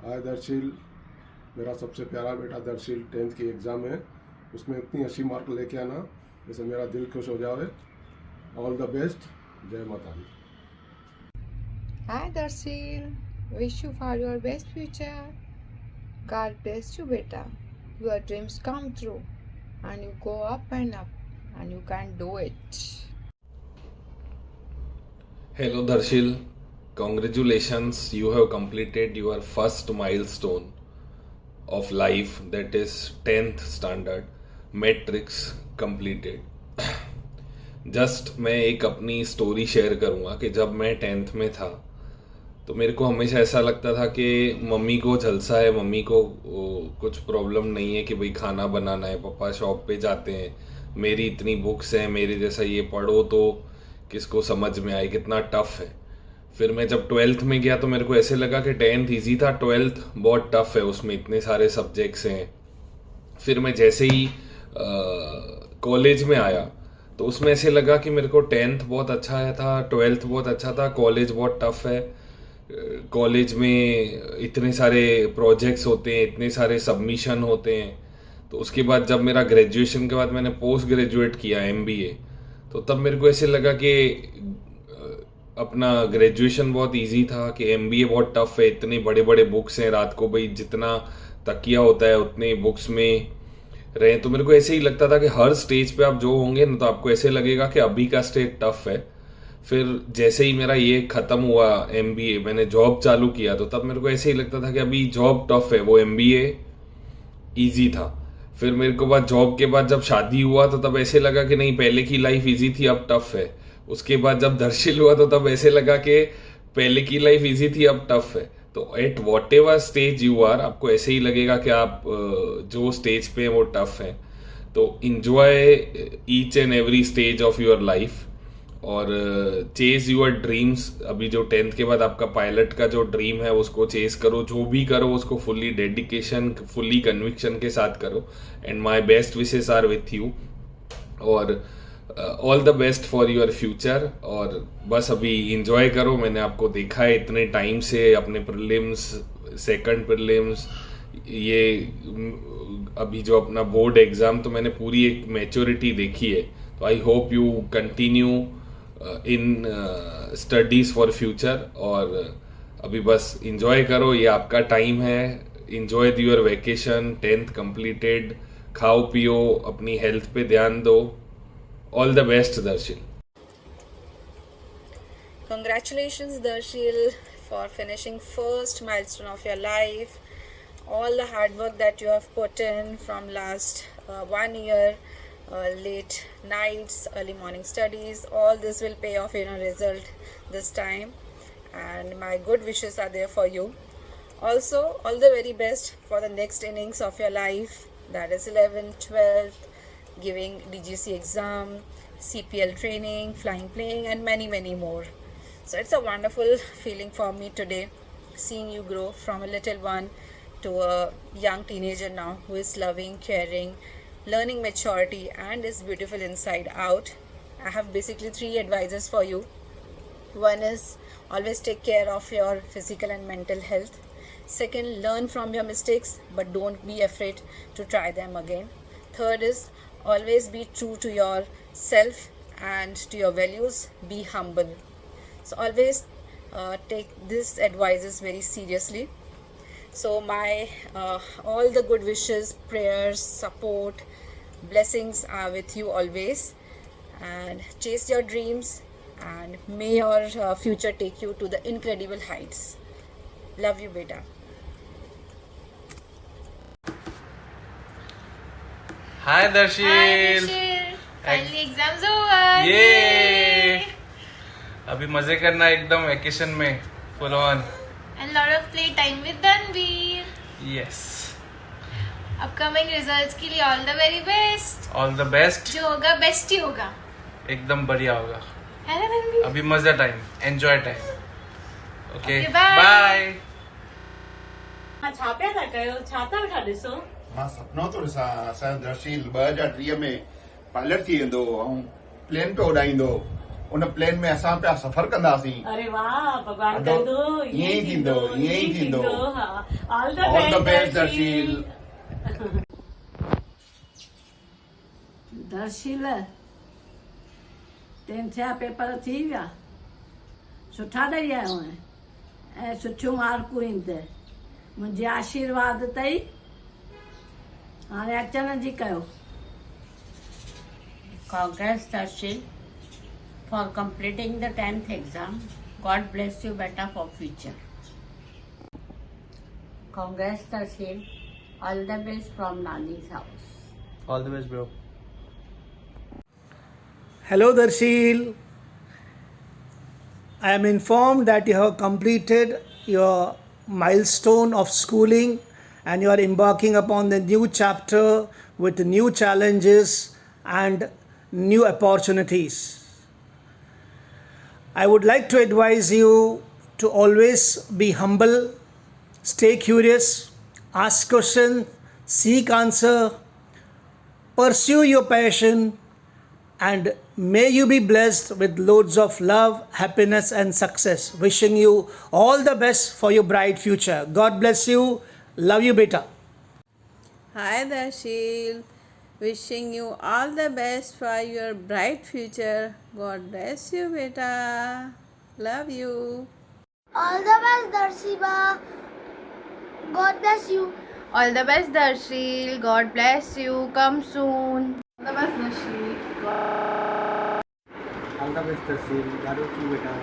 हाय दर्शील, मेरा सबसे प्यारा बेटा दर्शील 10th की एग्ज़ाम है, उसमें इतनी अच्छी मार्क लेके आना जैसे मेरा दिल खुश हो जावे। All the best. जय माता दी। Hi Darshil, wish you for your best future. God bless you, beta. Your dreams come true, and you go up, and you can do it. Hello Darshil, congratulations, you have completed your first milestone of life, that is 10th standard matrix completed. Just मैं एक अपनी story share करूँगा कि जब मैं 10th में था तो मेरे को हमेशा ऐसा लगता था कि मम्मी को झलसा है, मम्मी को कुछ प्रॉब्लम नहीं है कि भाई खाना बनाना है, पापा शॉप पे जाते हैं, मेरी इतनी बुक्स हैं, मेरे जैसा ये पढ़ो तो किसको समझ में आए, कितना टफ है। फिर मैं जब 12th में गया तो मेरे को ऐसे लगा कि 10th ईजी था, 12th बहुत टफ है, उसमें इतने सारे सब्जेक्ट्स हैं। फिर मैं जैसे ही कॉलेज में आया तो उसमें ऐसे लगा कि मेरे को 10th बहुत अच्छा है था, 12th बहुत अच्छा था, कॉलेज बहुत टफ है। कॉलेज में इतने सारे प्रोजेक्ट्स होते हैं, इतने सारे सबमिशन होते हैं। तो उसके बाद जब मेरा ग्रेजुएशन के बाद मैंने पोस्ट ग्रेजुएट किया MBA, तो तब मेरे को ऐसे लगा कि अपना ग्रेजुएशन बहुत इजी था, कि MBA बहुत टफ है, इतने बड़े बड़े बुक्स हैं, रात को भाई जितना तकिया होता है उतने बुक्स में रहे। तो मेरे को ऐसे ही लगता था कि हर स्टेज पे आप जो होंगे ना तो आपको ऐसे लगेगा कि अभी का स्टेज टफ है। फिर जैसे ही मेरा ये खत्म हुआ MBA, मैंने जॉब चालू किया, तो तब मेरे को ऐसे ही लगता था कि अभी जॉब टफ है, वो MBA इजी था। फिर मेरे को बाद जॉब के बाद जब शादी हुआ तो तब ऐसे लगा कि नहीं, पहले की लाइफ इजी थी अब टफ है। उसके बाद जब दर्शिल हुआ तो तब ऐसे लगा कि पहले की लाइफ इजी थी अब टफ है। तो at whatever stage you are, आपको ऐसे ही लगेगा कि आप जो स्टेज पे हैं वो टफ है। तो enjoy each and every stage of your life और चेज यूर ड्रीम्स। अभी जो 10th के बाद आपका पायलट का जो ड्रीम है उसको चेज करो, जो भी करो उसको फुल्ली डेडिकेशन, फुल्ली कन्विक्शन के साथ करो। And my best wishes are with you और all the best for your future. और बस अभी इंजॉय करो। मैंने आपको देखा है इतने टाइम से, अपने प्रीलिम्स, सेकंड प्रीलिम्स, ये अभी जो अपना बोर्ड एग्जाम, तो मैंने पूरी एक मैच्योरिटी देखी है। तो I hope you continue in studies for future और अभी बस इंजॉय करो, ये आपका टाइम है। Enjoy your vacation, 10th completed, खाओ पियो, अपनी हेल्थ पे ध्यान दो। All the best Darsheel. Congratulations, Darshil, for finishing first milestone of your life. All the hard work that you have put in from last 1 year, late nights, early morning studies, all this will pay off in a result this time. And my good wishes are there for you. Also, all the very best for the next innings of your life, that is 11th, 12th, giving DGC exam, CPL training, flying plane, and many, many more. So it's a wonderful feeling for me today, seeing you grow from a little one to a young teenager now who is loving, caring, learning maturity, and is beautiful inside out. I have basically 3 advices for you. One is always take care of your physical and mental health. Second, learn from your mistakes, but don't be afraid to try them again. Third is always be true to yourself and to your values. Be humble. So always take these advices very seriously. So my all the good wishes, prayers, support, blessings are with you always. And chase your dreams, and may your future take you to the incredible heights. Love you, beta. Hi Darshil. Finally exams over. ये अभी मजे करना एकदम vacation में full on. And lot of play time with Danveer. Yes. Upcoming results के लिए all the very best. All the best. जो होगा बेस्ट ही होगा. एकदम बढ़िया होगा. है ना Danveer? अभी मजा time, enjoy time. Okay. Okay, bye. Bye. छापिया था कयो छाता वेठा ॾिसो. मां सपनो थो ॾिसां असांजो दर्शील 2030 में पायलट थी वेंदो ऐं प्लेन पियो उॾाईंदो. उन प्लेन में असां पिया सफ़र कंदासीं। अरे वाह भगवान अदो, कर दो यही थींदो, यही थींदो। All All the the best, best Darsheel. Darsheel 10th जा पेपर थी विया सुठा ॾेई आयो आहीं ऐं सुठियूं मार्कूं ईंदे मुंहिंजे आशीर्वाद अथई हाणे अचण जी कयो Congrats, Darshil, for completing the 10th exam. God bless you better for future. Congrats, Darshil. All the best from Nani's house. All the best, bro. Hello Darshil, I am informed that you have completed your milestone of schooling and you are embarking upon the new chapter with new challenges and new opportunities. I would like to advise you to always be humble, stay curious, ask questions, seek answer, pursue your passion, and may you be blessed with loads of love, happiness and success. Wishing you all the best for your bright future. God bless you. Love you, beta. Hi Darshil, wishing you all the best for your bright future. God bless you beta. Love you. All the best Darshiba. God bless you. All the best, Darshil. God bless you. Come soon. All the best Darshil All the best, Darshil. God bless you, beta.